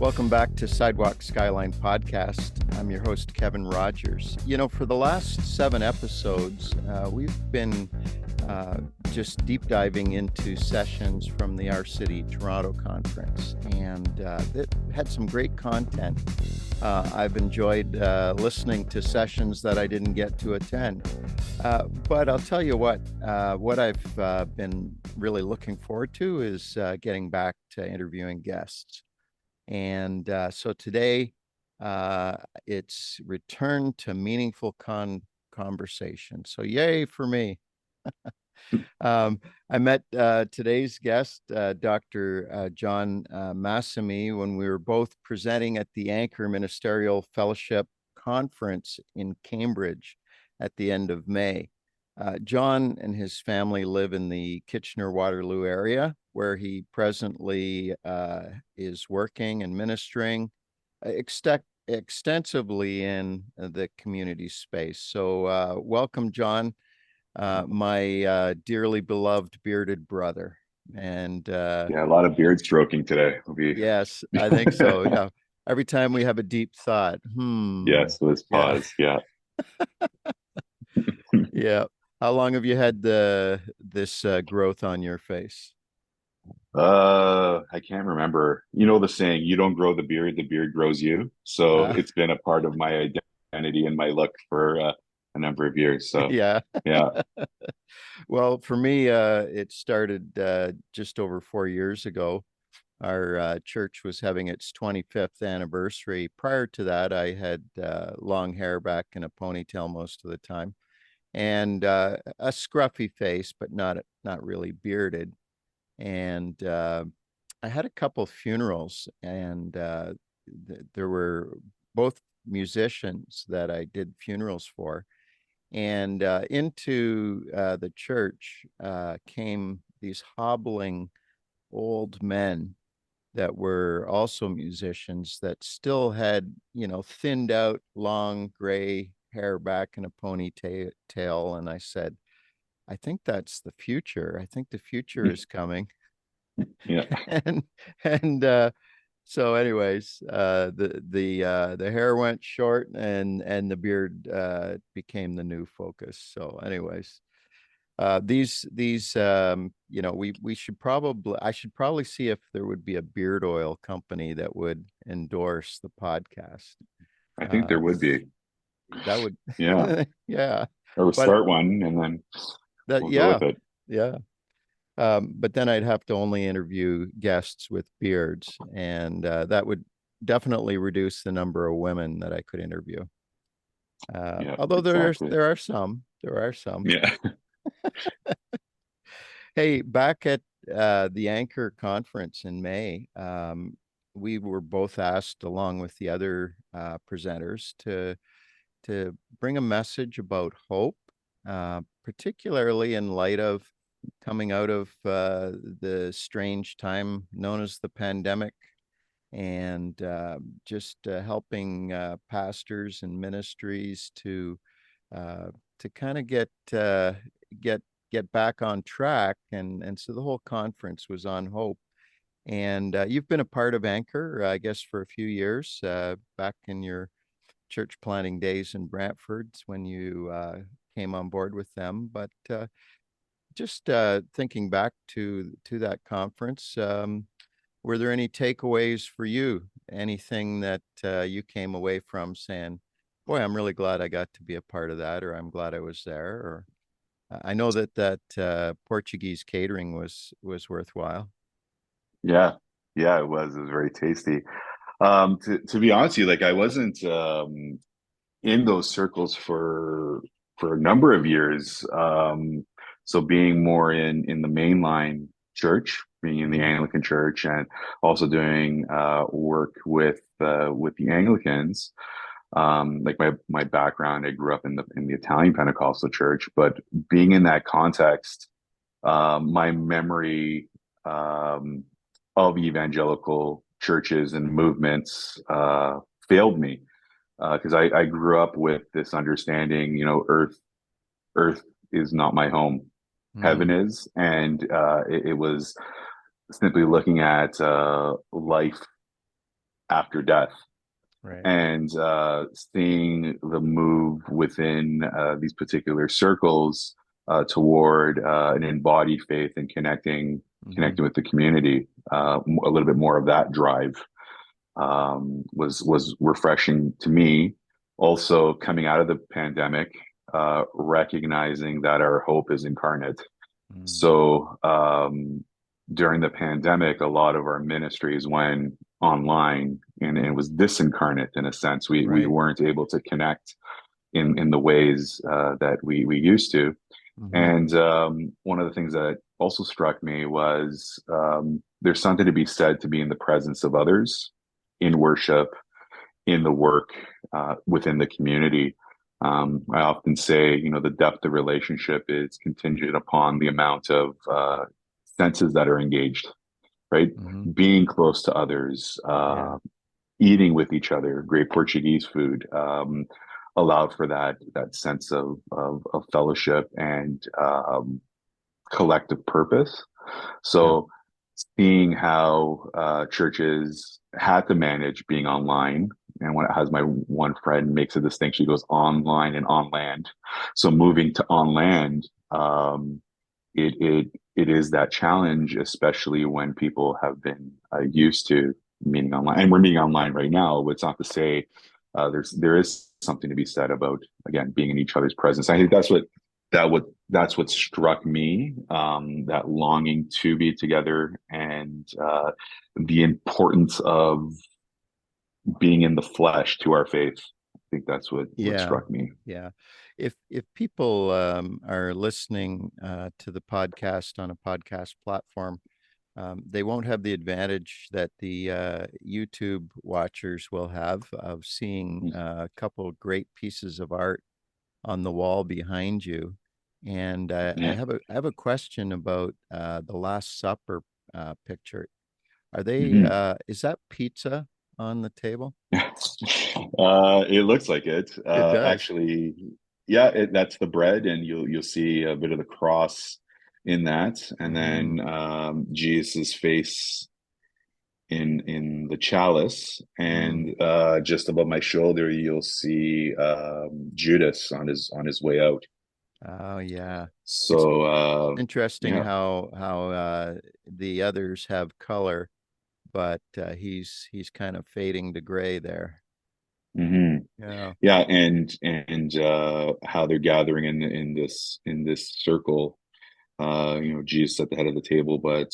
Welcome back to Sidewalk, Skyline podcast. I'm your host, Kevin Rogers. You know, for the last 7 episodes, we've been just deep diving into sessions from the Our City Toronto conference, and it had some great content. I've enjoyed listening to sessions that I didn't get to attend. But I'll tell you what I've been really looking forward to is getting back to interviewing guests. And so today, it's return to meaningful conversation. So yay for me. I met today's guest, Dr. Jon Massimi, when we were both presenting at the Anchor Ministerial Fellowship conference in Cambridge at the end of May. Jon and his family live in the Kitchener-Waterloo area, where he presently is working and ministering extensively in the community space. So welcome, Jon, my dearly beloved bearded brother. And yeah, a lot of beard stroking today. Yes, I think so. Yeah. Every time we have a deep thought, Yes, let's yeah, pause. Yeah. yeah. How long have you had this growth on your face? I can't remember. You know the saying, you don't grow the beard grows you. So Uh, it's been a part of my identity and my look for a number of years. So yeah. yeah, Well, for me, it started just over 4 years ago. Our church was having its 25th anniversary. Prior to that, I had long hair back in a ponytail most of the time, and a scruffy face, but not really bearded. And I had a couple funerals, and there were both musicians that I did funerals for. And into the church came these hobbling old men that were also musicians that still had, thinned out long gray hair back in a ponytail. And I said, I think that's the future. I think the future is coming. yeah, and and so anyways, the hair went short and the beard became the new focus. So anyways, these we should probably I should probably see if there would be a beard oil company that would endorse the podcast. I think Uh, there would be. that would Yeah, yeah, or we'll but start one and then that we'll go yeah with it. yeah. But then I'd have to only interview guests with beards, and that would definitely reduce the number of women that I could interview. Yeah, Although exactly. there are some. Yeah, Hey, back at the Anchor conference in May, we were both asked, along with the other presenters, to bring a message about hope, particularly in light of coming out of the strange time known as the pandemic, and just helping pastors and ministries to kind of get get back on track. And so the whole conference was on hope. And you've been a part of Anchor, I guess, for a few years, back in your church planting days in Brantford when you came on board with them. But just thinking back to that conference, were there any takeaways for you? Anything that you came away from saying, "Boy, I'm really glad I got to be a part of that," or "I'm glad I was there," or I know that Portuguese catering was worthwhile. yeah, yeah. It was very tasty. To be honest with you, like I wasn't in those circles for a number of years. So being more in the mainline church, being in the Mhm. Anglican church, and also doing work with the Anglicans. Like my background, I grew up in the Italian Pentecostal church, but being in that context, my memory um, of evangelical churches and movements failed me because I grew up with this understanding, earth is not my home, heaven Mm, is, and it was simply looking at life after death. Right. And seeing the move within these particular circles toward an embodied faith and Hmm. connecting with the community, a little bit more of that drive was refreshing to me. Also, coming out of the pandemic, recognizing that our hope is incarnate. Mm. So during the pandemic, a lot of our ministries went online, and it was disincarnate in a sense. We Right. weren't able to connect in the ways that we used to. Hmm. And one of the things that also struck me was there's something to be said to be in the presence of others in worship, in the work within the community. I often say, the depth of relationship is contingent upon the amount of senses that are engaged, right? Hmm. Being close to others, Yeah. eating with each other, great Portuguese food, allowed for that sense of fellowship and collective purpose. Yeah. So seeing how churches had to manage being online, and when it has my one friend makes a distinction, he goes online and on land. So moving to on land, it is that challenge, especially when people have been used to meeting online, and we're meeting online right now. But it's not to say there is something to be said about, again, being in each other's presence. I think that's what struck me, that longing to be together, and the importance of being in the flesh to our faith. I think that's what Yeah. struck me. Yeah. If people are listening to the podcast on a podcast platform, they won't have the advantage that the YouTube watchers will have of seeing a couple of great pieces of art on the wall behind you. And Yeah. I have a question about the Last Supper picture. Are they Mhm. is that pizza on the table? It looks like it. It does. Actually, yeah, that's the bread, and you'll see a bit of the cross in that, and Hmm. then Jesus' face in the chalice, Mm. and just above my shoulder, you'll see Judas on his way out. Oh yeah. It's So interesting yeah. how the others have color, but he's kind of fading to gray there. Hmm. Yeah. Yeah, and how they're gathering in this circle. Jesus at the head of the table, but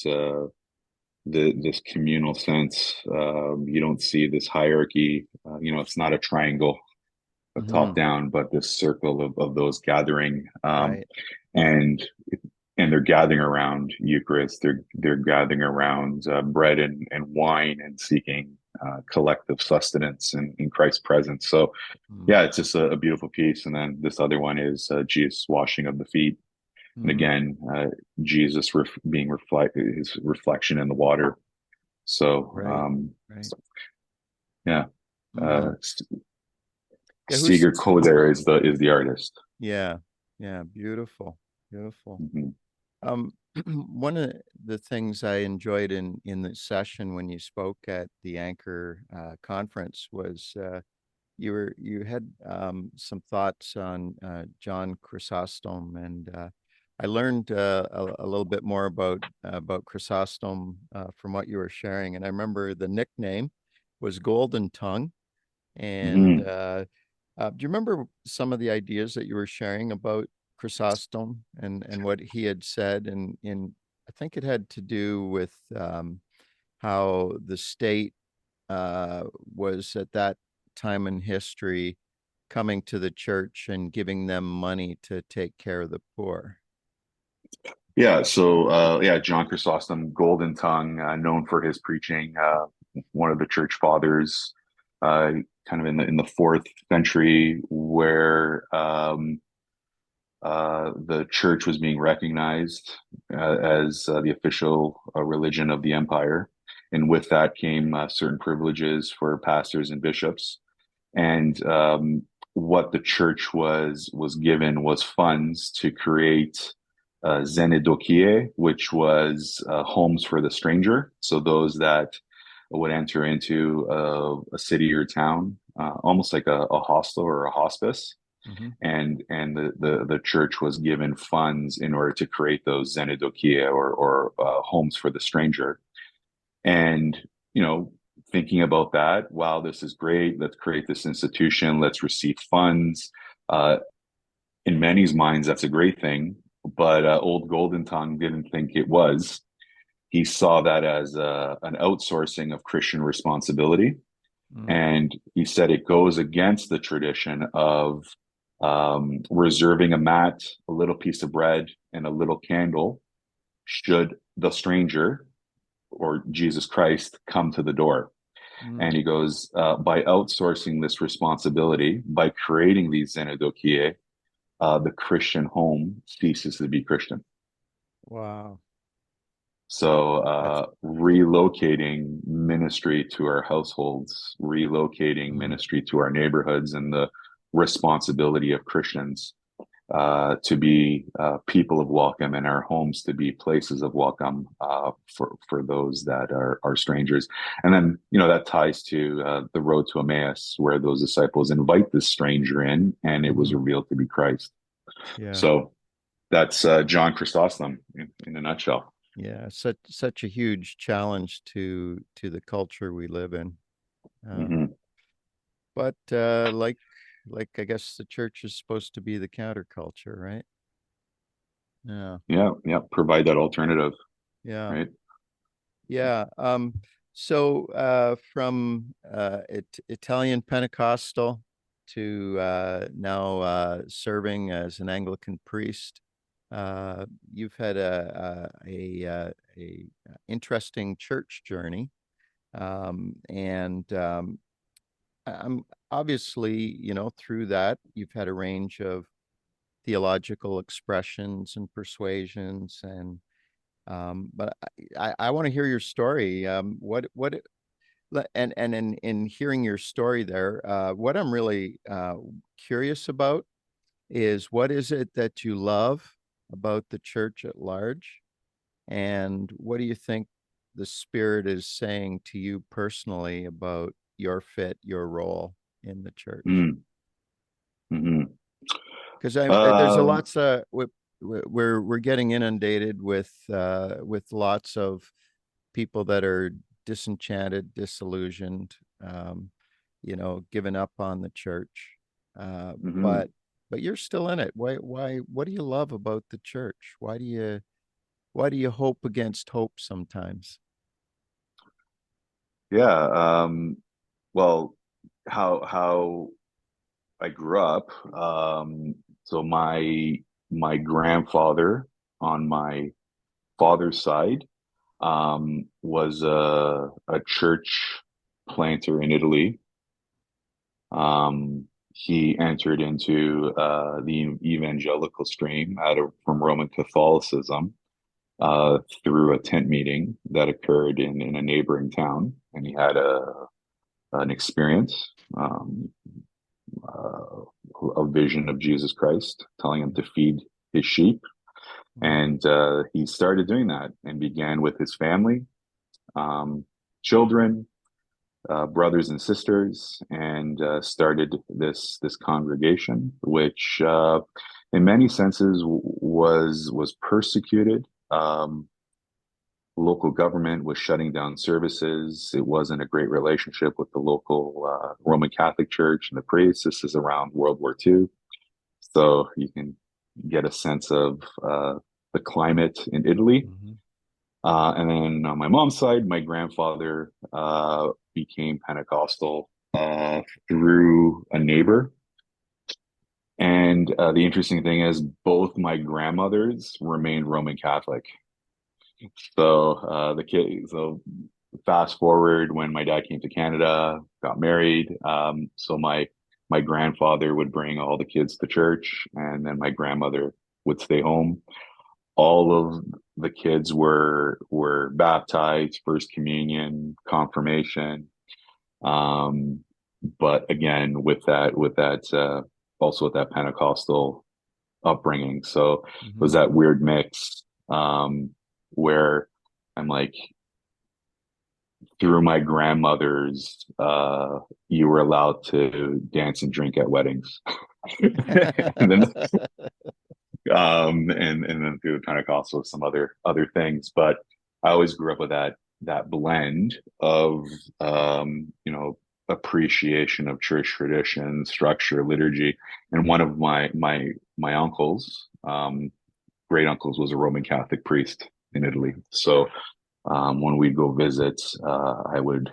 this communal sense. You don't see this hierarchy. It's not a triangle, a Hmm. top down, but this circle of those gathering, Right. and they're gathering around Eucharist. They're gathering around bread and wine and seeking collective sustenance in Christ's presence. So Mm. yeah, it's just a beautiful piece. And then this other one is Jesus washing of the feet. And Mm. again, Jesus being his reflection in the water. So Right. Right. yeah, Hmm. uh, Yeah. Who's Seeger Koder is the artist. yeah. Yeah. Beautiful. Beautiful. Mhm. One of the things I enjoyed in the session when you spoke at the Anchor conference was you had some thoughts on John Chrysostom, and I learned a little bit more about Chrysostom from what you were sharing. And I remember the nickname was Golden Tongue. And Mhm. do you remember some of the ideas that you were sharing about Chrysostom and what he had said? And in I think it had to do with how the state was at that time in history coming to the church and giving them money to take care of the poor. Yeah, so yeah, John Chrysostom, Golden Tongue, known for his preaching, one of the church fathers, uh, kind of in the fourth century, where the church was being recognized as the official religion of the empire, and with that came certain privileges for pastors and bishops. And what the church was given was funds to create Xenidokie, which was homes for the stranger. So those that would enter into a city or town, almost like a hostel or a hospice, Hmm. and the church was given funds in order to create those xenodokia or homes for the stranger. And you know, thinking about that, wow, this is great. Let's create this institution. Let's receive funds. Uh, in many's minds, that's a great thing. But old Golden Tongue didn't think it was. He saw that as an outsourcing of Christian responsibility. Mm. And he said it goes against the tradition of reserving a mat, a little piece of bread, and a little candle should the stranger or Jesus Christ come to the door. And Mm. he goes, by outsourcing this responsibility, by creating these xenodokie, the Christian home ceases to be Christian. Wow. So, That's relocating ministry to our households, relocating mm. ministry to our neighborhoods, and the responsibility of Christians to be people of welcome, and our homes to be places of welcome for those that are strangers. And then, you know, that ties to the road to Emmaus, where those disciples invite this stranger in, and it was Hmm. revealed to be Christ. Yeah. So that's John Chrysostom in a nutshell. Yeah. Such a huge challenge to the culture we live in. Um, Hmm. but like I guess the church is supposed to be the counterculture, right? Yeah. Yeah, yeah. Provide that alternative, Yeah. right? Yeah. So from Italian Pentecostal to now serving as an Anglican priest, you've had a interesting church journey, and I'm obviously, through that you've had a range of theological expressions and persuasions, and but I want to hear your story. And in hearing your story there, what I'm really curious about is what is it that you love about the church at large, and what do you think the Spirit is saying to you personally about your fit, your role in the church? Mm. Hmm. Because there's a Um, lots of we're getting inundated with lots of people that are disenchanted, disillusioned, um, given up on the church. Uh, mhm. but but you're still in it. What do you love about the church? Why do you hope against hope sometimes? Yeah. Well, how I grew up. So my grandfather on my father's side was a church planter in Italy. He entered into the evangelical stream from Roman Catholicism through a tent meeting that occurred in a neighboring town, and he had an experience, uh, a vision of Jesus Christ telling him to feed his sheep. Mm-hmm. And he started doing that and began with his family, um, children, brothers and sisters, and started this congregation, which in many senses was persecuted. Local government was shutting down services. It wasn't a great relationship with the local Roman Catholic Church and the priests. This is around World War II. So you can get a sense of the climate in Italy. Mm-hmm. And then on my mom's side, my grandfather became Pentecostal through a neighbor. And the interesting thing is, both my grandmothers remained Roman Catholic. So so fast forward when my dad came to Canada, got married. So my grandfather would bring all the kids to church, and then my grandmother would stay home. All of the kids were baptized, first communion, confirmation. Um, but again, also with that Pentecostal upbringing. So it Mm-hmm. was that weird mix where I'm like through my grandmother's, you were allowed to dance and drink at weddings. And then and then through the Pentecostal some other things. But I always grew up with that blend of appreciation of church tradition, structure, liturgy. And one of my uncles, great uncles, was a Roman Catholic priest in Italy. So when we'd go visit, I would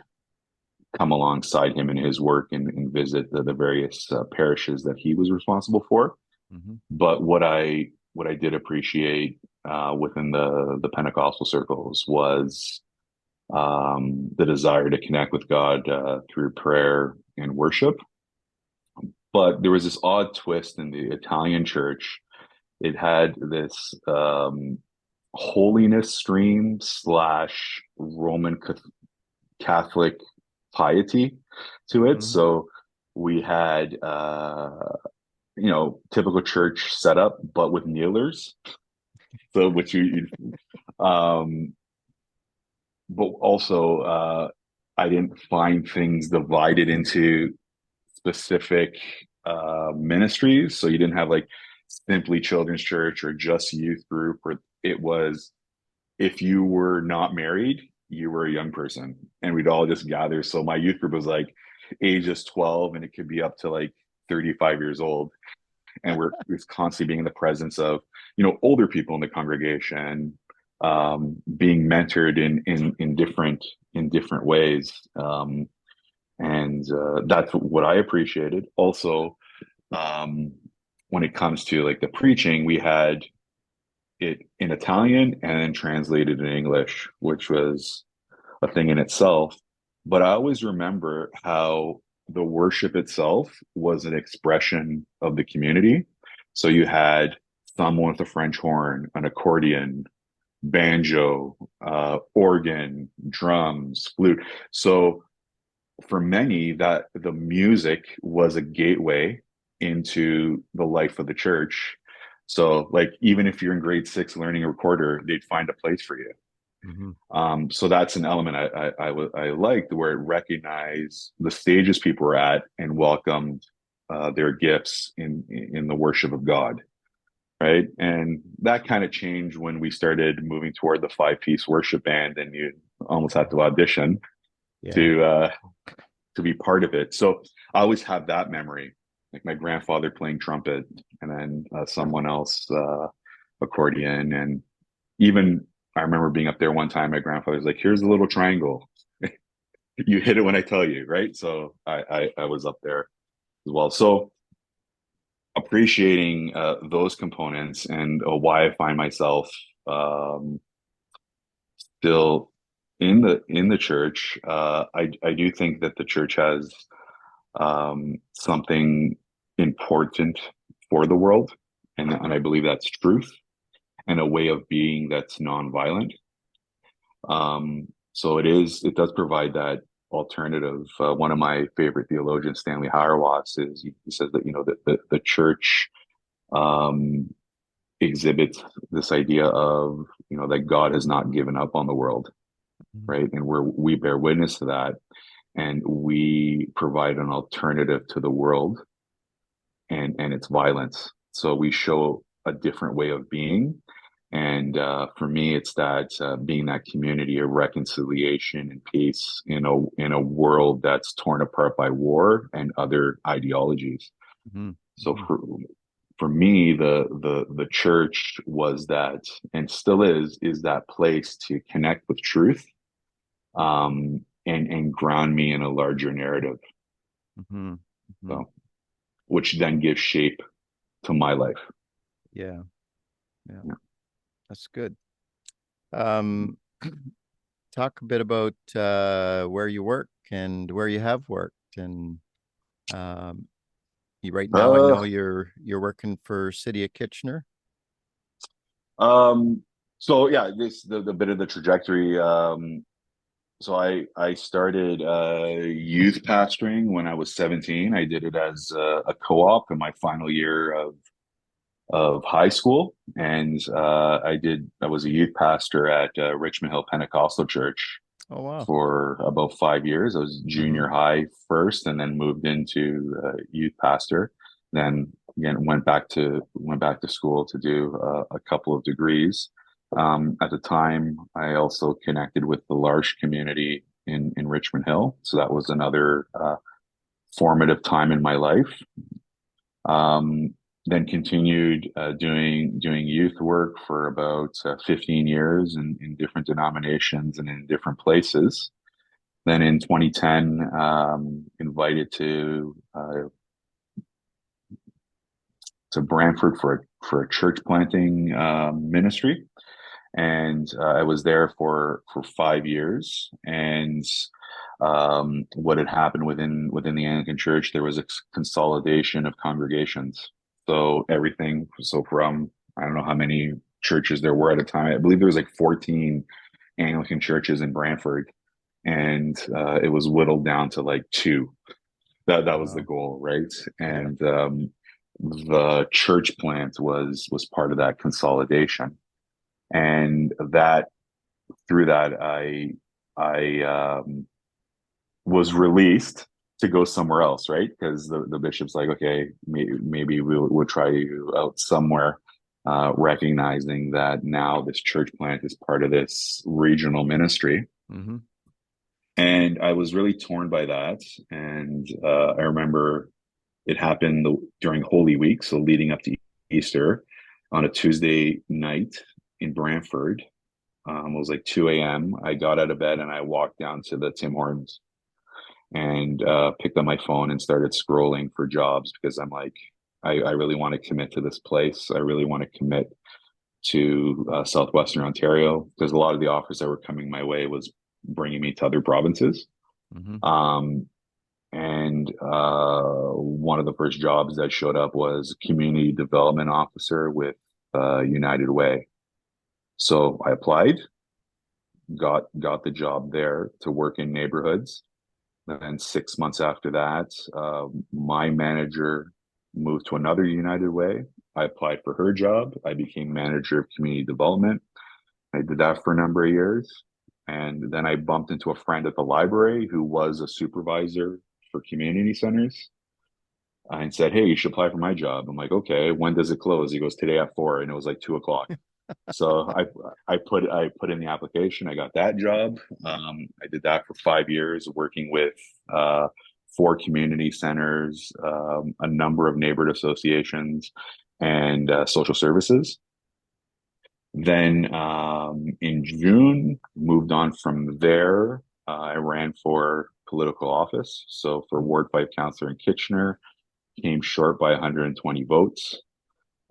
come alongside him in his work and visit the various parishes that he was responsible for. Mhm. But what I did appreciate within the Pentecostal circles was the desire to connect with God through prayer and worship. But there was this odd twist in the Italian church. It had this holiness stream slash Roman Catholic piety to it. Mhm. So we had typical church setup, but with kneelers. So which um, but also I didn't find things divided into specific ministries. So you didn't have like simply children's church or just youth group, or it was if you were not married, you were a young person, and we'd all just gather. So my youth group was like ages 12, and it could be up to like 35 years old, and we're constantly being in the presence of older people in the congregation, being mentored in different ways, and that's what I appreciated. Also, um, when it comes to like the preaching, we had it in Italian and then translated in English, which was a thing in itself. But I always remember how the worship itself was an expression of the community. So you had someone with a French horn, an accordion, banjo, organ, drums, flute. So for many, that the music was a gateway into the life of the church. So like even if you're in grade six learning a recorder, they'd find a place for you. Mhm. So that's an element I liked, where it recognized the stages people were at and welcomed their gifts in the worship of God, right? And that kind of changed when we started moving toward the five-piece worship band, and you almost had to audition Yeah. to uh, to be part of it. So I always have that memory, like my grandfather playing trumpet, and then someone else accordion, and even I remember being up there one time. My grandfather was like, "Here's a little triangle. You hit it when I tell you, right?" So I was up there as well. So appreciating those components and why I find myself um, still in the church. I do think that the church has something important for the world, and I believe that's truth and a way of being that's nonviolent. So it does provide that alternative. One of my favorite theologians, Stanley Hauerwas, he says that the church um, exhibits this idea of that God has not given up on the world, Mhm. right? And we bear witness to that, and we provide an alternative to the world and its violence. So we show a different way of being. And for me, it's that being that community of reconciliation and peace in a world that's torn apart by war and other ideologies. Mhm. So Mhm. for me, the church was that, and still is that place to connect with truth, and ground me in a larger narrative. Mhm. Mhm. So which then gives shape to my life. Yeah. Yeah. Yeah. That's good. Um, talk a bit about where you work and where you have worked, and um, right now I Uh, know you're working for City of Kitchener. Um, so yeah, this the bit of the trajectory. So I started youth pastoring when I was 17. I did it as a co-op in my final year of high school, and I was a youth pastor at Richmond Hill Pentecostal Church. Oh, wow. for about 5 years. I was Mm-hmm. junior high first, and then moved into youth pastor. Then again went back to school to do a couple of degrees. At the time, I also connected with the L'Arche community in Richmond Hill, so that was another formative time in my life. Um, then continued doing youth work for about 15 years in different denominations and in different places. Then in 2010, invited to Brantford for a church planting ministry, and I was there for 5 years. And what had happened within the Anglican Church, there was a consolidation of congregations. So everything, so from I don't know how many churches there were at a time. I believe there was like 14 Anglican churches in Brantford, and it was whittled down to like two. That was the Wow. goal, right? Yeah. And the church plant was part of that consolidation, and that through that I was released to go somewhere else, right? Because the bishop's like, okay, maybe we'll try you out somewhere, recognizing that now this church plant is part of this regional ministry. Mm-hmm. And I was really torn by that. And I remember it happened during Holy Week, so leading up to Easter, on a Tuesday night in Brantford. It was like 2 a.m. I got out of bed and I walked down to the Tim Hortons and picked up my phone and started scrolling for jobs because I'm like, I really want to commit to this place. I really want to commit to Southwestern Ontario because a lot of the offers that were coming my way was bringing me to other provinces. Mm-hmm. Um, and one of the first jobs that showed up was community development officer with United Way. So I applied, got the job there to work in neighborhoods. And 6 months after that, my manager moved to another United Way. I applied for her job. I became manager of community development. I did that for a number of years. And then I bumped into a friend at the library who was a supervisor for community centers and said, "Hey, you should apply for my job." I'm like, "Okay, when does it close?" He goes, "Today at 4." And it was like 2 o'clock. So I put in the application. I got that job. I did that for 5 years, working with uh, four community centers, a number of neighborhood associations, and social services. Then in June, moved on from there. I ran for political office. So for Ward 5 councillor in Kitchener, came short by 120 votes.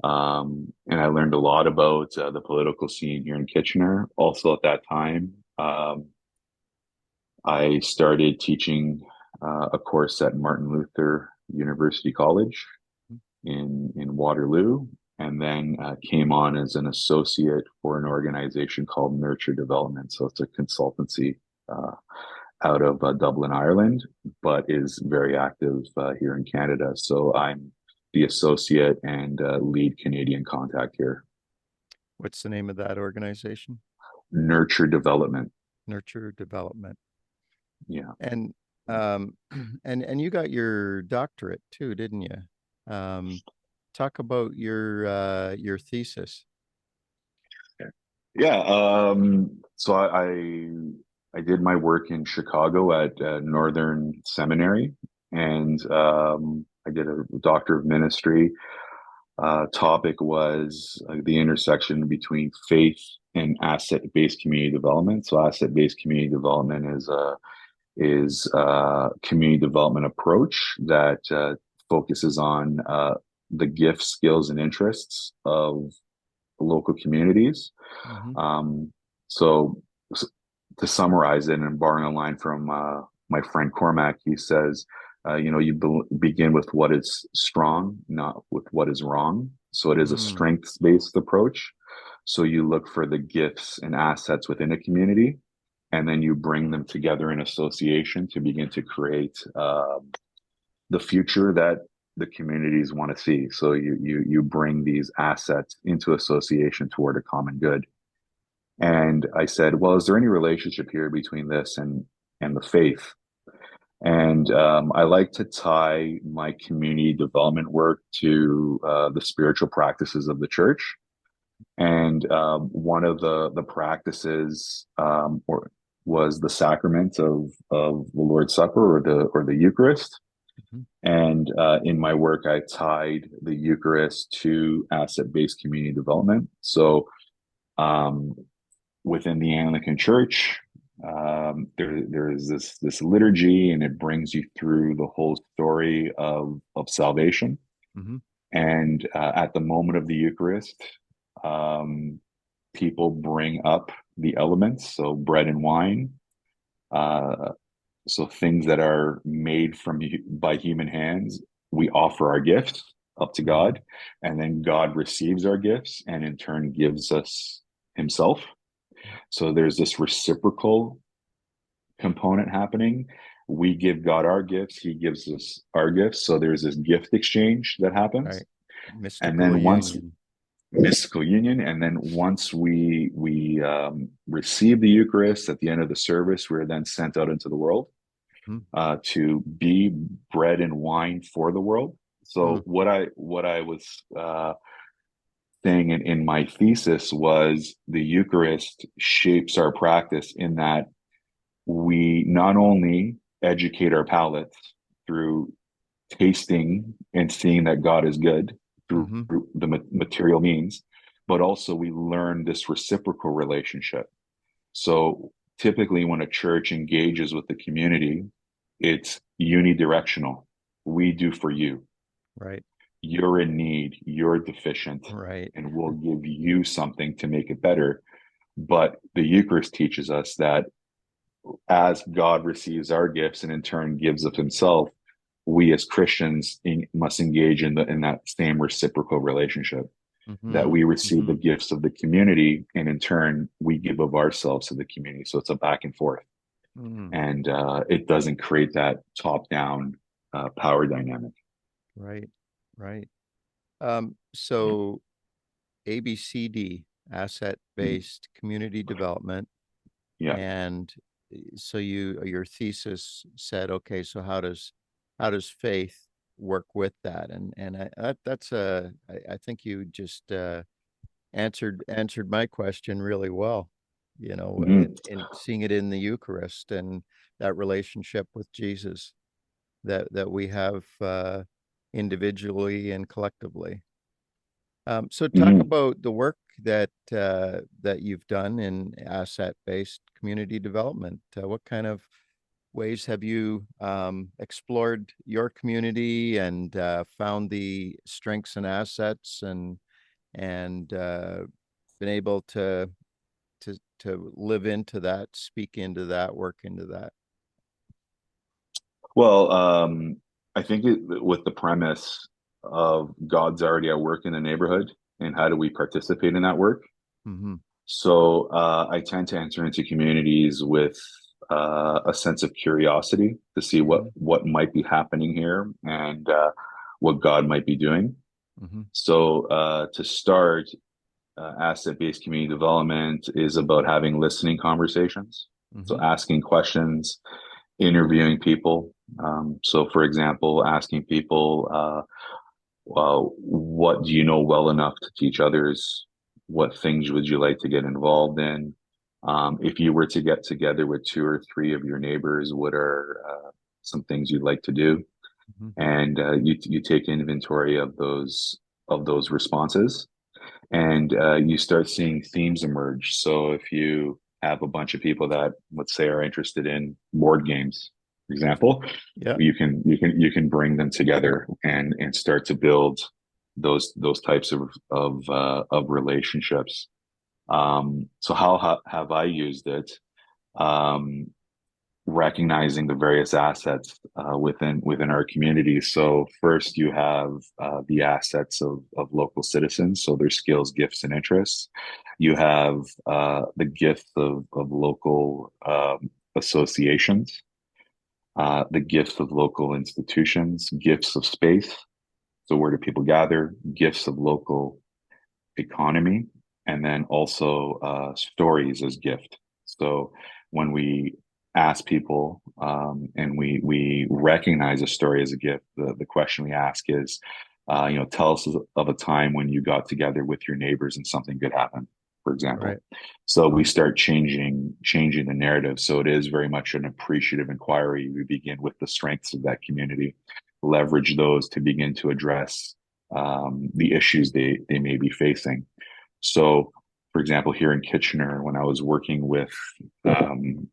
And I learned a lot about the political scene here in Kitchener. Also, at that time, I started teaching a course at Martin Luther University College in Waterloo, and then came on as an associate for an organization called Nurture Development. So it's a consultancy uh, out of Dublin, Ireland, but is very active here in Canada. So I'm the associate and lead Canadian contact here. What's the name of that organization? Nurture Development. Nurture Development. Yeah. And um and you got your doctorate too, didn't you? Talk about your thesis. Yeah. So I did my work in Chicago at Northern Seminary, and I did a Doctor of Ministry. Topic was the intersection between faith and asset-based community development. So asset-based community development is a community development approach that focuses on the gifts, skills, and interests of local communities. Mm-hmm. Um, so, to summarize it and borrowing a line from my friend Cormac, he says, you begin with what is strong, not with what is wrong. So it is a Mm. strengths-based approach. So you look for the gifts and assets within a community, and then you bring them together in association to begin to create the future that the communities want to see. So you bring these assets into association toward a common good. And I said, well, is there any relationship here between this and the faith? And I like to tie my community development work to the spiritual practices of the church. And one of the practices was the sacrament of the Lord's Supper or the Eucharist. Mhm. And in my work, I tied the Eucharist to asset-based community development. So um, within the Anglican Church, there is this liturgy, and it brings you through the whole story of salvation. Mhm. And at the moment of the Eucharist, um, people bring up the elements, so bread and wine, uh, so things that are made by human hands. We offer our gifts up to Mhm. God, and then God receives our gifts and in turn gives us Himself. So there's this reciprocal component happening. We give God our gifts, He gives us our gifts. So there's this gift exchange that happens. Right. And Mystical then once union. mystical union, and then once we receive the Eucharist at the end of the service, we're then sent out into the world Mhm. to be bread and wine for the world. So Mhm. what I was saying in my thesis was the Eucharist shapes our practice in that we not only educate our palates through tasting and seeing that God is good through Mhm. the material means, but also we learn this reciprocal relationship. So typically, when a church engages with the community, it's unidirectional. We do for you. Right. You're in need, you're deficient, Right. and we'll give you something to make it better. But the Eucharist teaches us that as God receives our gifts and in turn gives of Himself, we as Christians must engage in that same reciprocal relationship. That Mhm. we receive the Mhm. gifts of the community, and in turn, we give of ourselves to the community. So it's a back and forth, Mhm. and it doesn't create that top-down power dynamic. Right. Right. So ABCD, asset-based community development, Yeah. and so your thesis said, okay, so how does faith work with that? And that's I think you just answered my question really well. Mhm. In seeing it in the Eucharist and that relationship with Jesus that we have individually and collectively. So talk Mhm. about the work that you've done in asset-based community development. What kind of ways have you explored your community and found the strengths and assets and been able to live into that, speak into that, work into that? Well, I think with the premise of God's already at work in the neighborhood, and how do we participate in that work? Mm-hmm. So I tend to enter into communities with a sense of curiosity to see Mm-hmm. what might be happening here and what God might be doing. Mm-hmm. So to start, asset-based community development is about having listening conversations. So Mm-hmm. asking questions, interviewing people. So, for example, asking people, what do you know well enough to teach others? What things would you like to get involved in? If you were to get together with two or three of your neighbors, what are some things you'd like to do? Mm-hmm. And you take inventory of those responses, and you start seeing themes emerge. So if you have a bunch of people that, let's say, are interested in board games, for example, Yeah. you can bring them together and start to build those types of relationships. So how have I used it? Um, Recognizing the various assets within our community. So first, you have the assets of local citizens, so their skills, gifts, and interests. You have the gift of local associations, the gifts of local institutions, gifts of space. So where do people gather? Gifts of local economy. and then also stories as gift. So when we ask people and we recognize a story as a gift, the question we ask is, tell us of a time when you got together with your neighbors and something good happened, for example. Right. So we start changing the narrative. So it is very much an appreciative inquiry. We begin with the strengths of that community, leverage those to begin to address the issues they may be facing. So, for example, here in Kitchener, when I was working with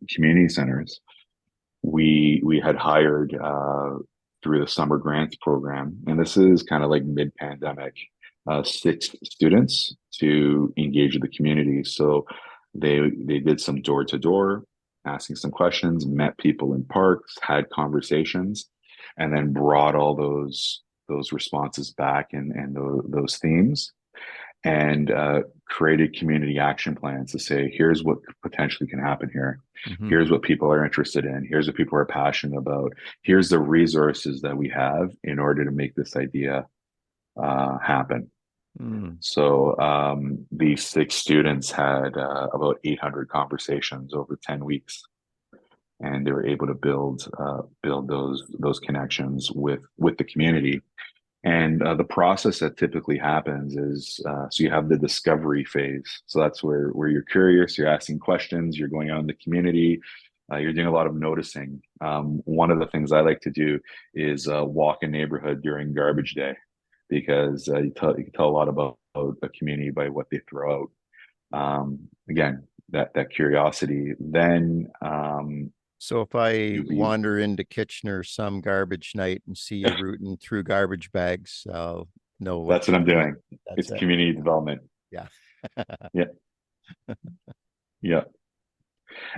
community centers, we had hired through the summer grants program, and this is kind of like mid-pandemic, 6 students to engage with the community. So they did some door-to-door, asking some questions, met people in parks, had conversations, and then brought all those responses back and those themes and created community action plans to say, here's what potentially can happen here. Mm-hmm. Here's what people are interested in. Here's what people are passionate about. Here's the resources that we have in order to make this idea happen. Mm. So these 6 students had about 800 conversations over 10 weeks, and they were able to build those connections with the community. And the process that typically happens is so you have the discovery phase. So that's where you're curious, you're asking questions, you're going out in the community, you're doing a lot of noticing. One of the things I like to do is walk a neighborhood during garbage day because you can tell a lot about a community by what they throw out. Again, that curiosity. Then So if I you wander into Kitchener some garbage night and see you rooting through garbage bags, I'll know what that's what I'm doing. that's It's it. community development. Yeah. Yeah, yeah.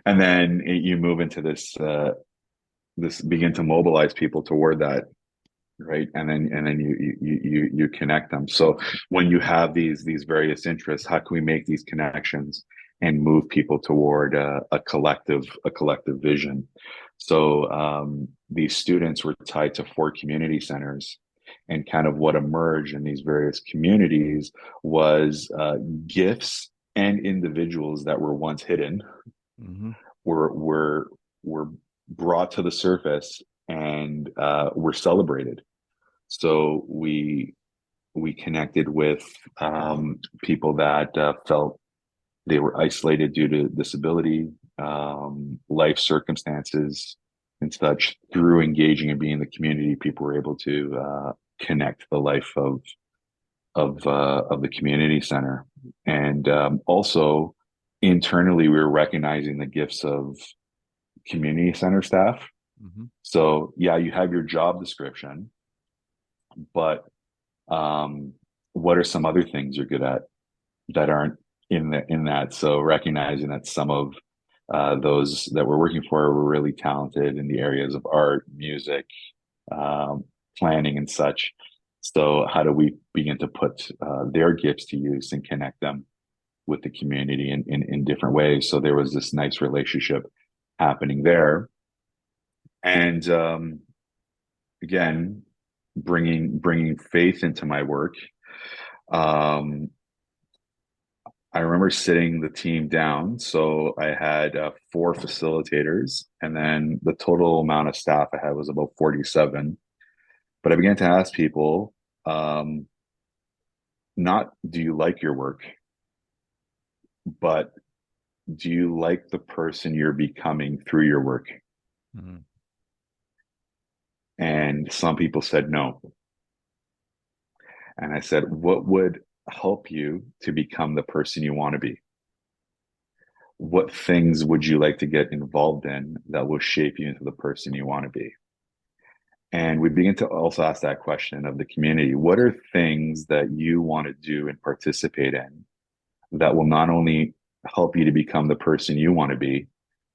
And then you move into this begin to mobilize people toward that, right? And then you connect them. So when you have these various interests, how can we make these connections and move people toward a collective vision? So these students were tied to 4 community centers, and kind of what emerged in these various communities was gifts and individuals that were once hidden Mm-hmm. were brought to the surface and were celebrated. So we connected with people that felt they were isolated due to disability, life circumstances, and such. Through engaging and being in the community, people were able to connect the life of the community center, and also internally, we were recognizing the gifts of community center staff. Mm-hmm. So yeah, you have your job description, but um, what are some other things you're good at that aren't in that? So recognizing that some of those that we're working for were really talented in the areas of art, music, um, planning, and such. So how do we begin to put their gifts to use and connect them with the community in different ways? So there was this nice relationship happening there. And again, bringing faith into my work. Um, I remember sitting the team down. So I had 4 facilitators, and then the total amount of staff I had was about 47. But I began to ask people, um, not do you like your work, but do you like the person you're becoming through your work? Mm-hmm. And some people said no. And I said, what would help you to become the person you want to be? What things would you like to get involved in that will shape you into the person you want to be? And we begin to also ask that question of the community. What are things that you want to do and participate in that will not only help you to become the person you want to be,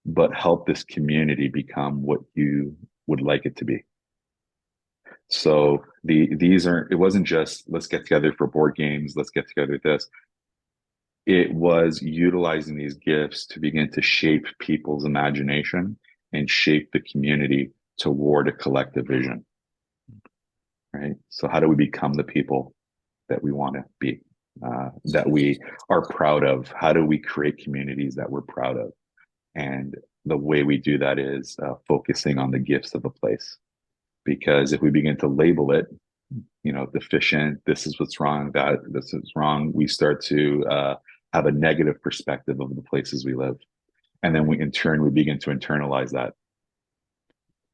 but help this community become what you would like it to be? So it wasn't just let's get together for board games, let's get together with this. It was utilizing these gifts to begin to shape people's imagination and shape the community toward a collective vision, right? So how do we become the people that we want to be? that we are proud of? How do we create communities that we're proud of? And the way we do that is focusing on the gifts of the place. Because if we begin to label it, deficient, this is what's wrong, that this is wrong, we start to have a negative perspective of the places we live. And then we, in turn, we begin to internalize that,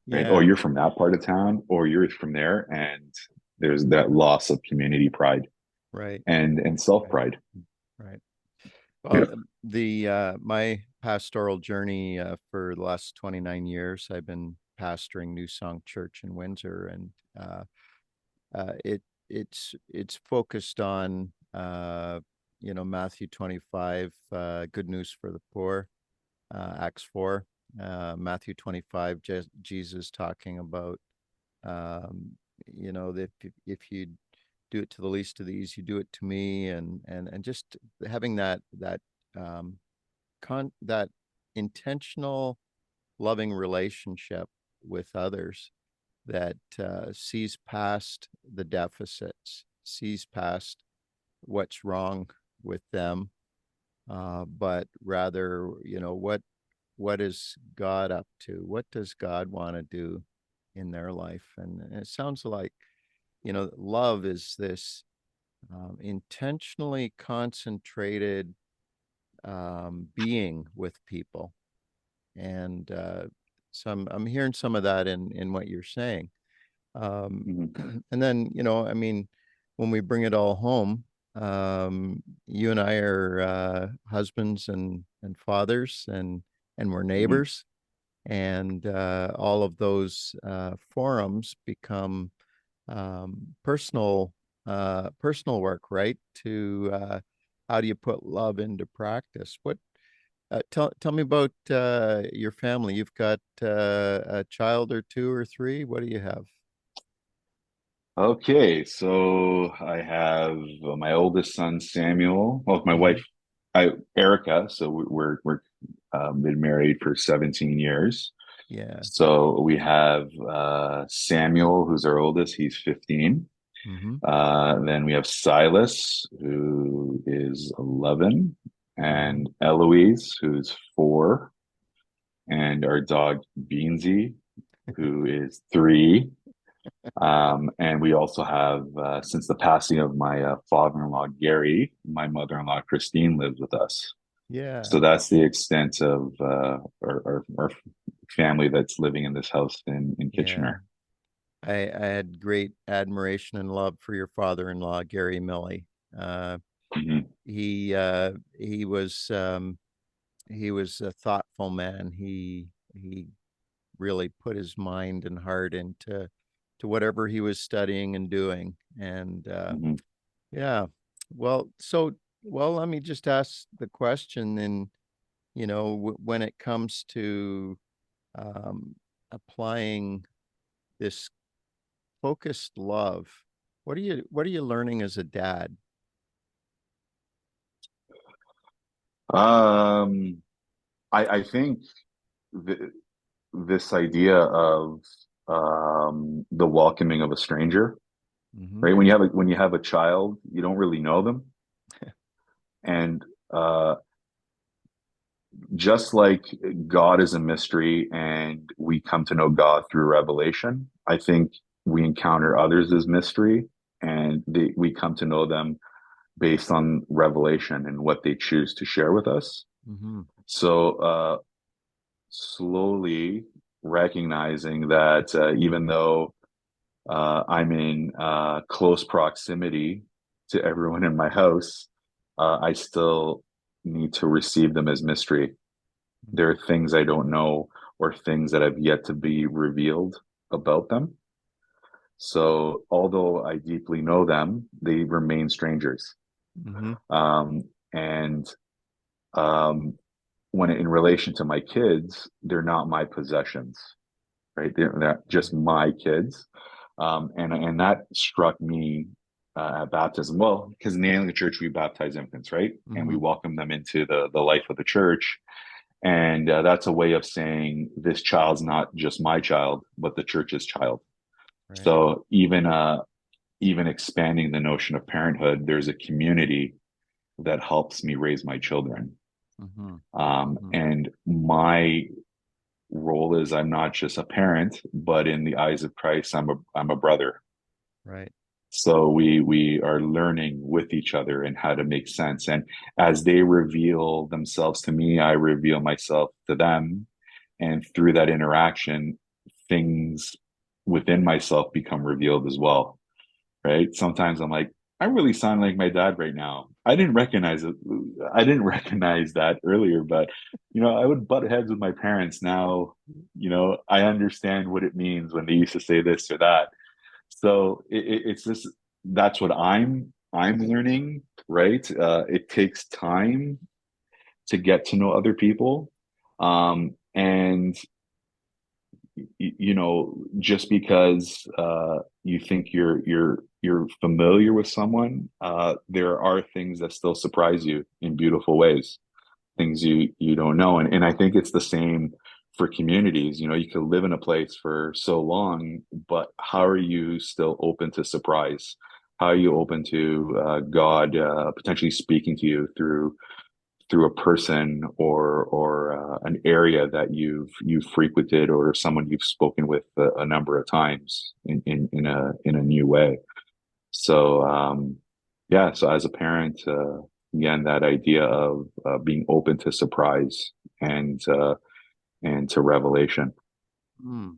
right? Oh, Yeah, you're from that part of town, or you're from there. And there's that loss of community pride right, and right, self-pride. right. Well, the my pastoral journey for the last 29 years, I've been pastoring New Song Church in Windsor, and it's focused on Matthew 25, good news for the poor, Acts 4, Matthew 25, Jesus talking about that if you do it to the least of these, you do it to me, and just having that um, that intentional, loving relationship with others that sees past the deficits, sees past what's wrong with them, but rather, what is God up to? What does God want to do in their life? And it sounds like, love is this intentionally concentrated being with people. And so I'm hearing some of that in what you're saying. Um, Mhm. and then, I mean, when we bring it all home, you and I are husbands and fathers, and we're Mhm. neighbors, and all of those forums become personal work, right? To how do you put love into practice? Tell me about your family. You've got a child or two or three. What do you have? Okay, so I have my oldest son Samuel. Well, my Hmm. wife, Erica. So we're been married for 17 years. Yeah. So we have Samuel, who's our oldest. He's 15. Hmm. Then we have Silas, who is 11, Hmm. and Eloise, who's 4, and our dog Beansy, who is 3. And we also have, since the passing of my father-in-law, Gary, my mother-in-law, Christine, lives with us. Yeah. So that's the extent of our family that's living in this house in Yeah. Kitchener. I had great admiration and love for your father-in-law, Gary Milley. Uh, Hmm. he was a thoughtful man. He really put his mind and heart into whatever he was studying and doing. And Hmm. yeah, well, let me just ask the question. And when it comes to um, applying this focused love, what are you learning as a dad? Um, I think th this idea of the welcoming of a stranger, Hmm. right? When you have a child, you don't really know them, and uh, just like God is a mystery and we come to know God through revelation, I think we encounter others as mystery and we come to know them based on revelation and what they choose to share with us. Hmm. So, slowly recognizing that even though I'm in close proximity to everyone in my house, I still need to receive them as mystery. There are things I don't know or things that have yet to be revealed about them. So, although I deeply know them, they remain strangers. Hmm. And um, when in relation to my kids, they're not my possessions, right? They're just my kids. And that struck me at baptism. Well, because in the Anglican Church, we baptize infants, right? And we Hmm. welcome them into the life of the church. And that's a way of saying this child's not just my child, but the church's child. Right. So even expanding the notion of parenthood, there's a community that helps me raise my children. Mm-hmm. Mm-hmm. And my role is I'm not just a parent, but in the eyes of Christ, I'm a brother. Right. So we are learning with each other and how to make sense. And as they reveal themselves to me, I reveal myself to them. And through that interaction, things within myself become revealed as well. Right. Sometimes I'm like, I really sound like my dad right now. I didn't recognize it. I didn't recognize that earlier, but I would butt heads with my parents. Now, I understand what it means when they used to say this or that. So it's just that's what I'm learning, right? It takes time to get to know other people, and just because you think you're familiar with someone, there are things that still surprise you in beautiful ways, things you don't know, and I think it's the same for communities. You could live in a place for so long, but how are you still open to surprise? How are you open to God potentially speaking to you through a person or an area that you've frequented or someone you've spoken with a number of times in a new way. So yeah, so as a parent, again, that idea of being open to surprise and to revelation. Mm.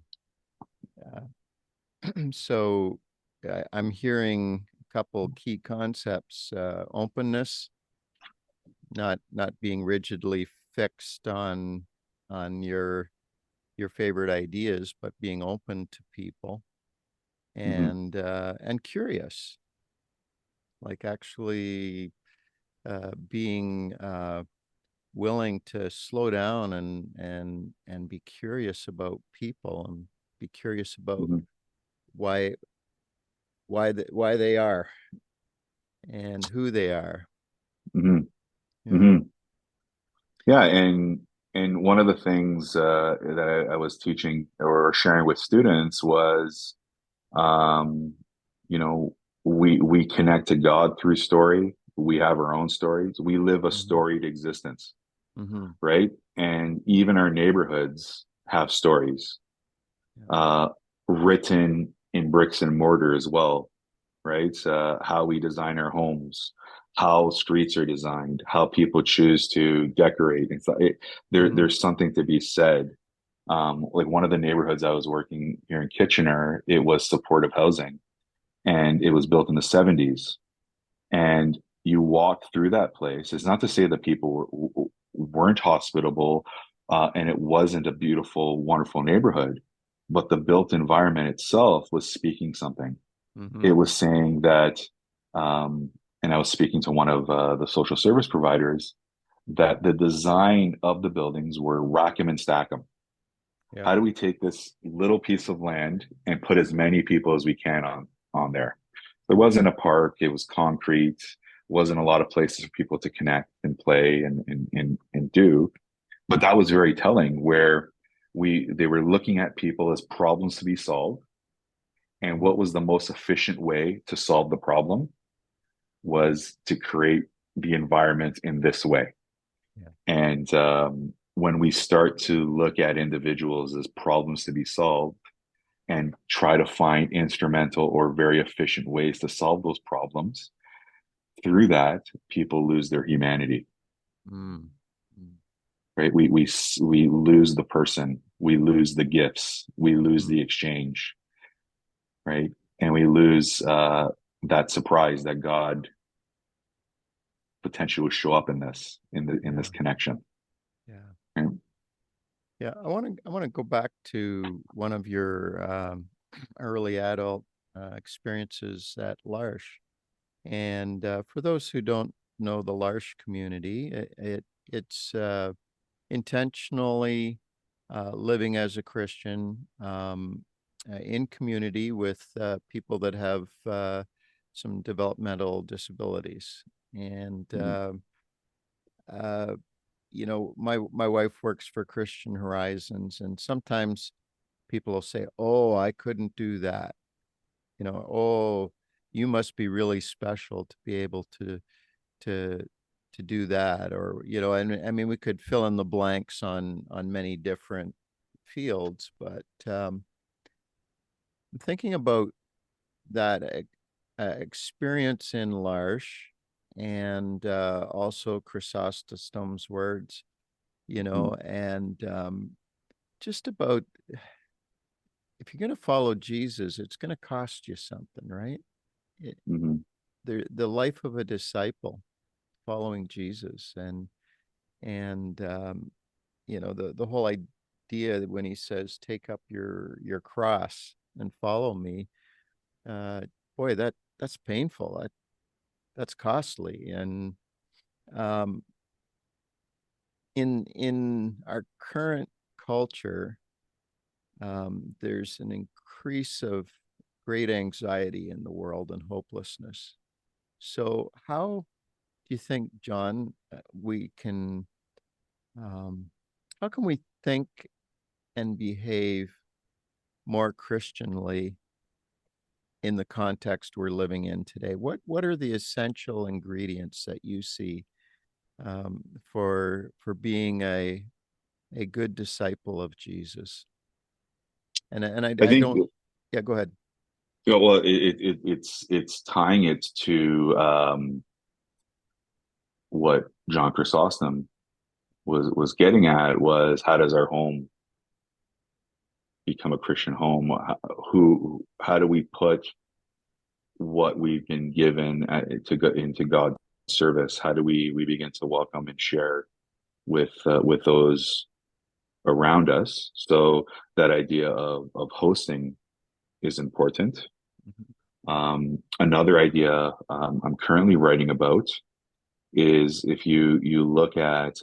So I'm hearing a couple key concepts: openness, not being rigidly fixed on your favorite ideas, but being open to people, Hmm. and curious, like actually being willing to slow down and be curious about people, and be curious about Hmm. why why they are and who they are. Hmm. Yeah. Hmm. Yeah, and one of the things that I was teaching or sharing with students was, um, you know, we connect to God through story. We have our own stories. We live a Mm-hmm. storied existence, Mm-hmm. right? And even our neighborhoods have stories, Yeah. uh, written in bricks and mortar as well, right? How we design our homes, how streets are designed, how people choose to decorate. And so Mm-hmm. there's something to be said. Like one of the neighborhoods I was working here in Kitchener, it was supportive housing and it was built in the 70s. And you walk through that place. It's not to say that people weren't hospitable and it wasn't a beautiful, wonderful neighborhood, but the built environment itself was speaking something. Mm-hmm. It was saying that, um, and I was speaking to one of the social service providers, that the design of the buildings were rack 'em and stack 'em. Yeah. How do we take this little piece of land and put as many people as we can on there? There wasn't a park, it was concrete, wasn't a lot of places for people to connect and play and do. But that was very telling where they were looking at people as problems to be solved. And Mm-hmm. what was the most efficient way to solve the problem was to create the environment in this way. Yeah. And when we start to look at individuals as problems to be solved and try to find instrumental or very efficient ways to solve those problems, through that, people lose their humanity, Mm-hmm. right? We lose the person, we lose the gifts, we lose Mm-hmm. the exchange, right? And we lose that surprise that God potentially will show up in this Yeah. connection. Yeah. Right? Yeah. I want to go back to one of your early adult experiences at L'Arche. And for those who don't know the L'Arche community, it's intentionally living as a Christian, in community with people that have some developmental disabilities. And Mhm. uh, my wife works for Christian Horizons, and sometimes people will say, "Oh, I couldn't do that." Oh, you must be really special to be able to to do that. Or, I mean, we could fill in the blanks on many different fields, but I'm thinking about that experience in L'Arche, and also Chrysostom's words, Mhm. and just about, if you're going to follow Jesus, it's going to cost you something, right? It, Mhm. the life of a disciple following Jesus, and the whole idea that when he says, "Take up your cross and follow me," uh, boy, that's painful. That's costly, and um, in our current culture, there's an increase of great anxiety in the world and hopelessness. So, how do you think, John, we can, um, how can we think and behave more Christianly in the context we're living in today? What are the essential ingredients that you see, for being a good disciple of Jesus? And I I think, don't. Yeah, go ahead. well, it's tying it to what John Chrysostom was getting at, was how does our home become a Christian home? How do we put what we've been given to go into God's service? How do we begin to welcome and share with those around us? So that idea of hosting is important. Mhm. Another idea I'm currently writing about is, if you look at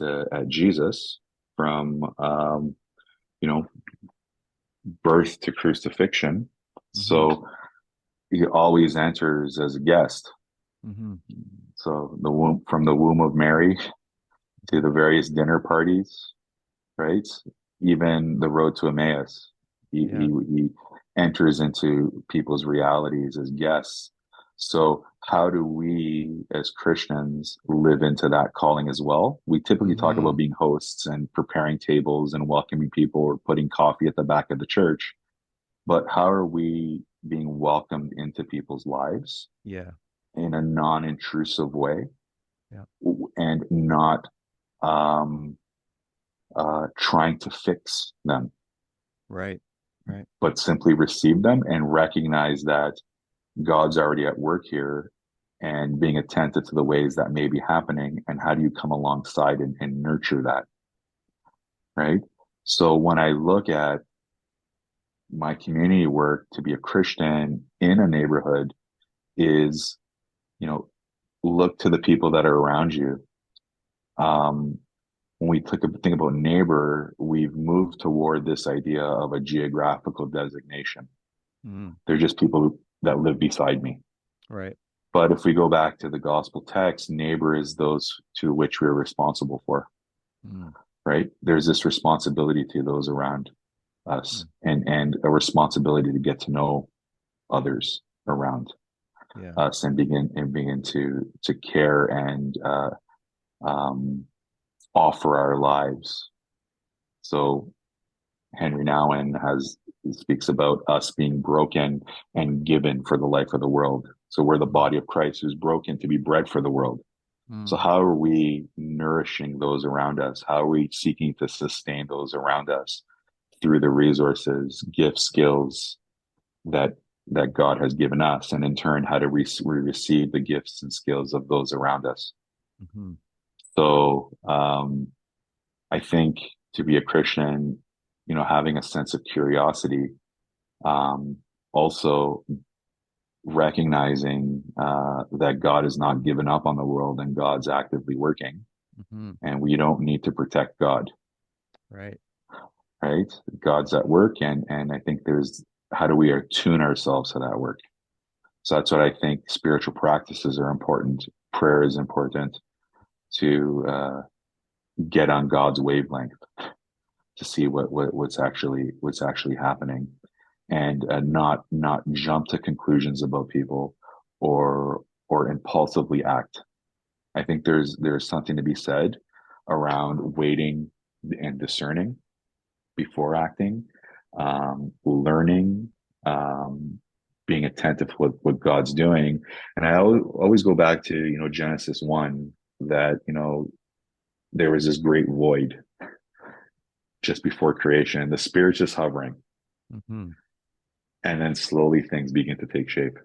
Jesus from you know birth to crucifixion. Mhm. So he always enters as a guest. Mhm. So from the womb of Mary to the various dinner parties, right? Even the road to Emmaus, Yeah. he enters into people's realities as guests. So how do we as Christians live into that calling as well? We typically talk about Mhm. being hosts and preparing tables and welcoming people or putting coffee at the back of the church. But how are we being welcomed into people's lives Yeah. in a non-intrusive way, Yeah. and not um, trying to fix them, Right. Right. but simply receive them and recognize that God's already at work here, and being attentive to the ways that may be happening, and how do you come alongside and nurture that, right? So when I look at my community work, to be a Christian in a neighborhood is, you know, look to the people that are around you. Um, when we think about neighbor, we've moved toward this idea of a geographical designation. Mm. They're just people that live beside me. Right. But if we go back to the gospel text, neighbor is those to which we're responsible for, Mm. right? There's this responsibility to those around us, Mm. and a responsibility to get to know others around Yeah. us, and begin to care and um, offer our lives. So Henry Nouwen speaks about us being broken and given for the life of the world. So we're the Mm. body of Christ who's broken to be bread for the world. So Mm. how are we nourishing those around us? How are we seeking to sustain those around us through the resources, gifts, skills that God has given us? And in turn, how do we receive the gifts and skills of those around us? Mhm. So I think to be a Christian, having a sense of curiosity, um, also recognizing that God has not given up on the world, and God's actively working, Mhm. and we don't need to protect God, Right. right? God's at work, and I think there's, how do we attune ourselves to that work? So that's what I think. Spiritual practices are important. Prayer is important to get on God's wavelength, to see what's actually happening, and not jump to conclusions about people, or impulsively act. I think there's something to be said around waiting and discerning before acting, learning, um, being attentive to what God's doing. And I always go back to, Genesis 1, that, there was this great void just before creation. The Spirit's just hovering. Mm-hmm. And then slowly things begin to take shape.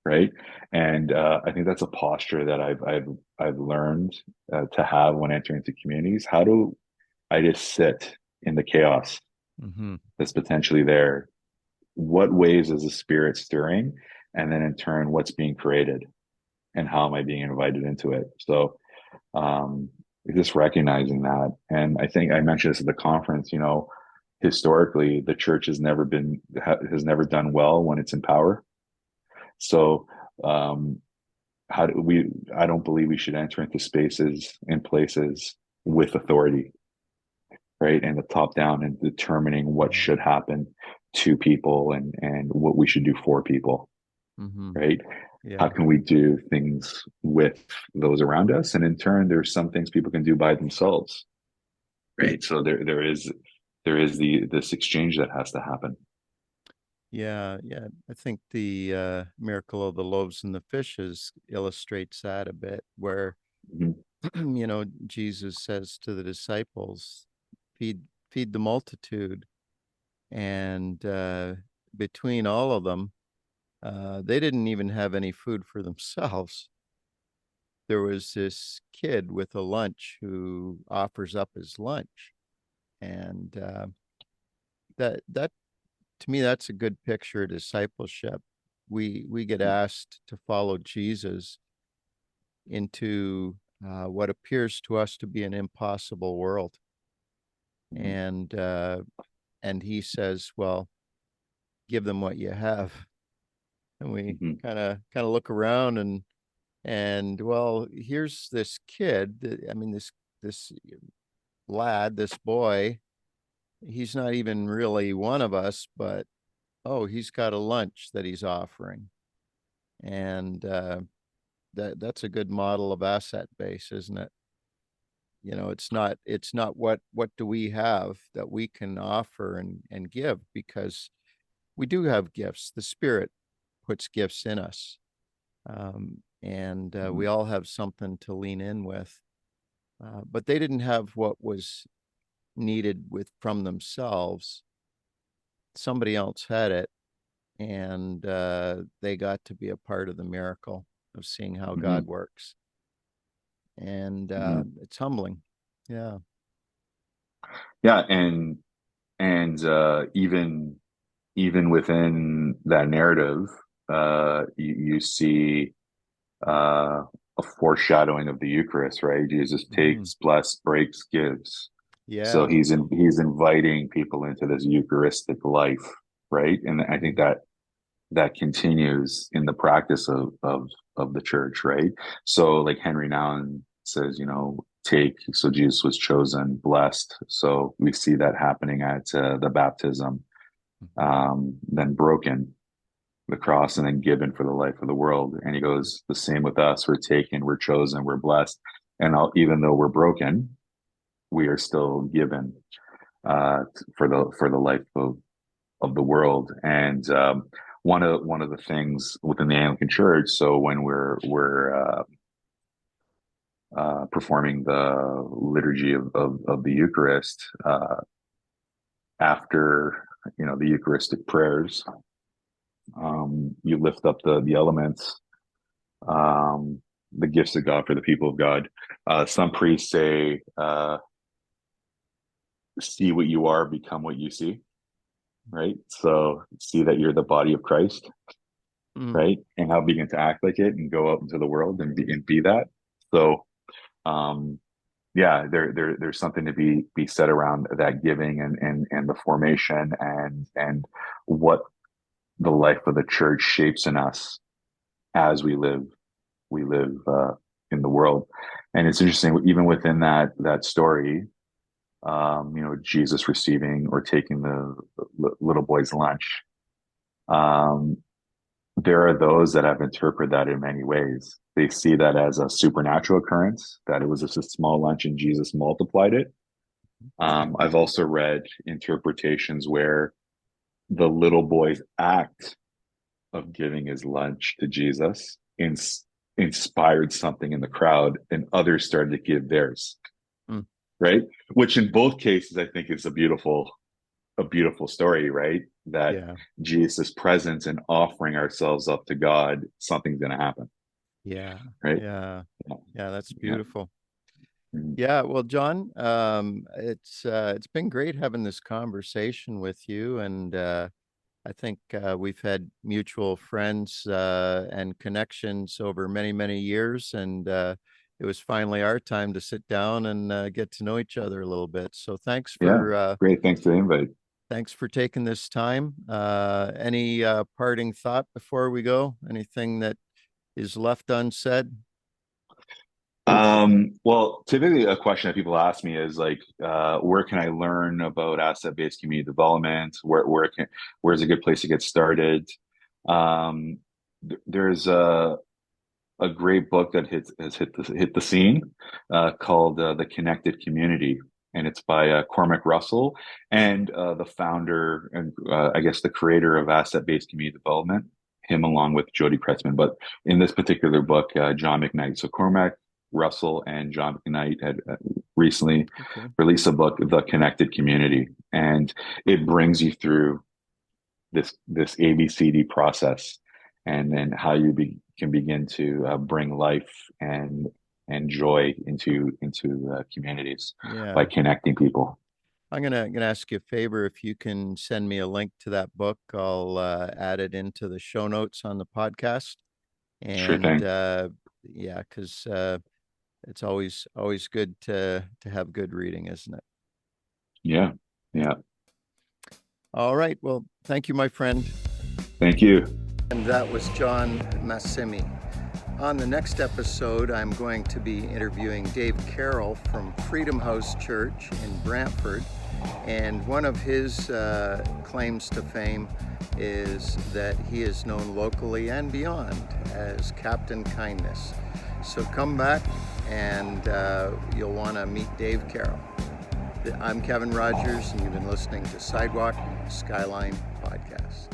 Right. And I think that's a posture that I've learned to have when entering into communities. How do I just sit in the chaos Mm-hmm. that's potentially there? What ways is the spirit stirring? And then in turn, what's being created and how am I being invited into it? So um, just recognizing that. And I think I mentioned this at the conference, historically, the church has never done well when it's in power. So um, how do we, I don't believe we should enter into spaces and places with authority, right? And the top down and determining what Yeah. should happen to people and what we should do for people, Mm-hmm. right? How Yeah. can we do things with those around us? And in turn, there's some things people can do by themselves, right? So there is this exchange that has to happen. Yeah. Yeah. I think the miracle of the loaves and the fishes illustrates that a bit, where Mhm. Jesus says to the disciples, feed feed the multitude. And between all of them, they didn't even have any food for themselves. There was this kid with a lunch who offers up his lunch, and that to me, that's a good picture of discipleship. We get asked to follow Jesus into what appears to us to be an impossible world, Mhm. and he says, "Well, give them what you have." And we Mhm. kind of look around, and well, here's this kid. I mean, this lad, this boy. He's not even really one of us, but oh, he's got a lunch that he's offering, and that's a good model of asset base, isn't it? It's not what do we have that we can offer and give, because we do have gifts. The Spirit puts gifts in us, and we Mhm. all have something to lean in with. But they didn't have what was needed with from themselves. Somebody else had it, and they got to be a part of the miracle of seeing how God Mhm. works. And Mhm. it's humbling. Yeah. Yeah, and even within that narrative, you see a foreshadowing of the Eucharist, right? Jesus Hmm. takes, bless, breaks, gives. So Yeah. he's inviting people into this Eucharistic life, right? And I think Mhm. that continues in the practice of the church, right? So like Henry Nouwen says, take. So Jesus was chosen, blessed. So we see that happening at the baptism, Mhm. then broken, the cross, and then given for the life of the world. And he goes, the same with us. We're taken, we're chosen, we're blessed. And even though we're broken, we are still given for the life of the world. And one of the things within the Anglican Church, so when we're performing the liturgy of the Eucharist, after the Eucharistic prayers, you lift up the elements, um, the gifts of God for the people of God. Some priests say, "See what you are, become what you see." Right. So see that you're the body of Christ, Mhm. right, and how begin to act like it and go out into the world and be that. So, um, yeah, there's something to be said around that giving and the formation and what the life of the church shapes in us as we live in the world. And it's interesting, even within that story, Jesus receiving or taking the little boy's lunch. Um, there are those that have interpreted that in many ways. They see that as a supernatural occurrence, that it was just a small lunch and Jesus multiplied it. I've also read interpretations where the little boy's act of giving his lunch to Jesus inspired something in the crowd, and others started to give theirs. Mm. Right? Which in both cases, I think is a beautiful story, right? That Yeah. Jesus' presence and offering ourselves up to God, something's going to happen, Yeah. right? Yeah. Yeah. That's Yeah. beautiful. Mhm. Yeah. Well, John, it's been great having this conversation with you. And, I think we've had mutual friends and connections over many, many years, and it was finally our time to sit down and get to know each other a little bit. So Yeah. Great. Thanks for the invite. thanks for taking this time. Any parting thought before we go? Anything that is left unsaid? Well, typically a question that people ask me is like, where can I learn about asset-based community development? Where's a good place to get started? There's a great book that has hit the scene called The Connected Community, and it's by Cormac Russell and the founder and I guess the creator of asset-based community development, him along with Jody Kretzmann. But in this particular book, John McKnight. So Cormac Russell and John McKnight had recently Okay. released a book, The Connected Community, and it brings you through this ABCD process, and then how can begin to bring life and joy into communities by Yeah. connecting people. I'm gonna ask you a favor. If you can send me a link to that book, I'll add it into the show notes on the podcast. Sure And thing. yeah, because it's always good to have good reading, isn't it? Yeah. Yeah. All right. Well, thank you, my friend. Thank you. And that was Jon Massimi. On the next episode, I'm going to be interviewing Dave Carroll from Freedom House Church in Brantford. And one of his claims to fame is that he is known locally and beyond as Captain Kindness. So come back and you'll want to meet Dave Carroll. I'm Kevin Rogers, and you've been listening to Sidewalk Skyline Podcast.